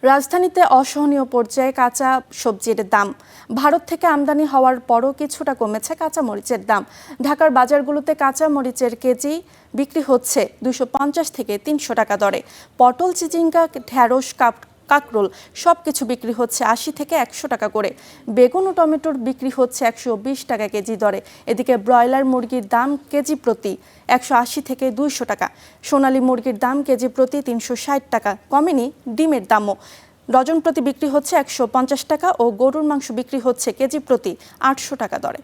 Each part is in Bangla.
রাজধানীতে অসহনীয় পর্যায়ে কাঁচা সবজির দাম। ভারত থেকে আমদানি হওয়ার পরও কিছুটা কমেছে কাঁচা মরিচের দাম। ঢাকার বাজারগুলোতে কাঁচা মরিচের কেজি বিক্রি হচ্ছে 250 থেকে 300 টাকা দরে। পটল, চিচিঙ্গা, ঢেঁড়স, কাকরোল সবকিছু বিক্রি হচ্ছে 80 থেকে 100 টাকা করে। বেগুন ও টমেটোর বিক্রি হচ্ছে 120 টাকা কেজি দরে। এদিকে ব্রয়লার মুরগির দাম কেজি প্রতি 180 থেকে 200 টাকা। সোনালী মুরগির দাম কেজি প্রতি 360 টাকা। কমেনি ডিমের দামও। ডজন প্রতি বিক্রি হচ্ছে 150 টাকা ও গরুর মাংস বিক্রি হচ্ছে কেজি প্রতি 800 টাকা দরে।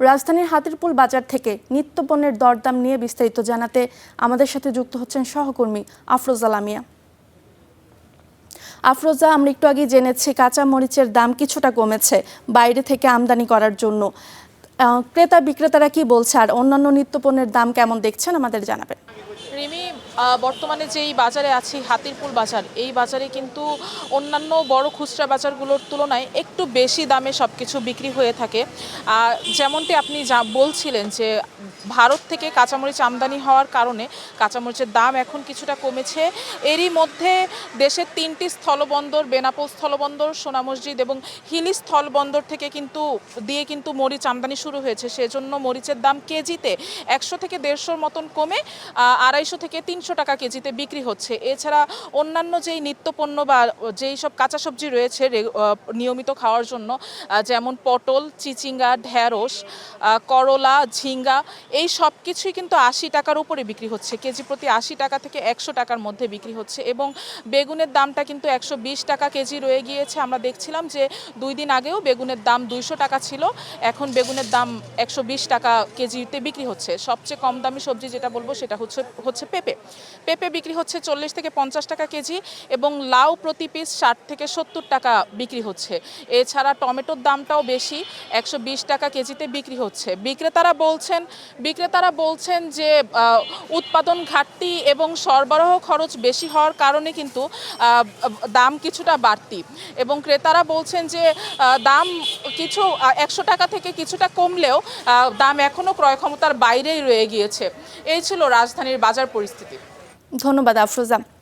রাজধানীর হাতিরপুল বাজার থেকে নিত্যপণ্যের দরদাম নিয়ে বিস্তারিত জানাতে আমাদের সাথে যুক্ত হচ্ছেন সহকর্মী আফরোজা লামিয়া। আফরোজা, আমরা একটু আগে জেনেছি কাঁচা মরিচের দাম কিছুটা কমেছে বাইরে থেকে আমদানি করার জন্য। ক্রেতা বিক্রেতারা কি বলছে আর অন্যান্য নিত্যপণ্যের দাম কেমন দেখছেন আমাদের জানাবেন। রিমি, বর্তমানে যেই বাজারে আছি হাতিরপুল বাজার, এই বাজারে কিন্তু অন্যান্য বড় খুচরা বাজারগুলোর তুলনায় একটু বেশি দামে সব কিছু বিক্রি হয়ে থাকে। যেমনটি আপনি বলছিলেন যে ভারত থেকে কাঁচামরিচ আমদানি হওয়ার কারণে কাঁচামরিচের দাম এখন কিছুটা কমেছে। এরই মধ্যে দেশের 3টি স্থলবন্দর, বেনাপোল স্থলবন্দর, সোনা মসজিদ এবং হিলি স্থলবন্দর থেকে কিন্তু মরিচ আমদানি শুরু হয়েছে। সেজন্য মরিচের দাম কেজিতে 100 থেকে 150 মতন কমে 250 থেকে 300 টাকা কেজিতে বিক্রি হচ্ছে। এছাড়া অন্যান্য যেই নিত্যপণ্য বা যেই সব কাঁচা সবজি রয়েছে নিয়মিত খাওয়ার জন্য, যেমন পটল, চিচিঙ্গা, ঢেঁড়স, করলা, ঝিঙ্গা, এই সব কিছুই কিন্তু 80 টাকার উপরে বিক্রি হচ্ছে। কেজি প্রতি 80 টাকা থেকে 100 টাকার মধ্যে বিক্রি হচ্ছে এবং বেগুনের দামটা কিন্তু 120 টাকা কেজি রয়ে গিয়েছে। আমরা দেখছিলাম যে 2 দিন আগেও বেগুনের দাম 200 টাকা ছিল, এখন বেগুনের দাম 120 টাকা কেজিতে বিক্রি হচ্ছে। সবচেয়ে কম দামি সবজি যেটা বলবো সেটা হচ্ছে পেঁপে বিক্রি হচ্ছে 40 থেকে 50 টাকা কেজি এবং লাউ প্রতি পিস 60 থেকে 70 টাকা বিক্রি হচ্ছে। এছাড়া টমেটোর দামটাও বেশি, 120 টাকা কেজিতে বিক্রি হচ্ছে। বিক্রেতারা বলছেন যে উৎপাদন ঘাটতি এবং সরবরাহ খরচ বেশি হওয়ার কারণে কিন্তু দাম কিছুটা বাড়তি এবং ক্রেতারা বলছেন যে দাম 100 টাকা থেকে কিছুটা কমলেও দাম এখনও ক্রয় ক্ষমতার বাইরেই রয়ে গিয়েছে। এই ছিল রাজধানীর বাজার পরিস্থিতি। ধন্যবাদ আফরোজা।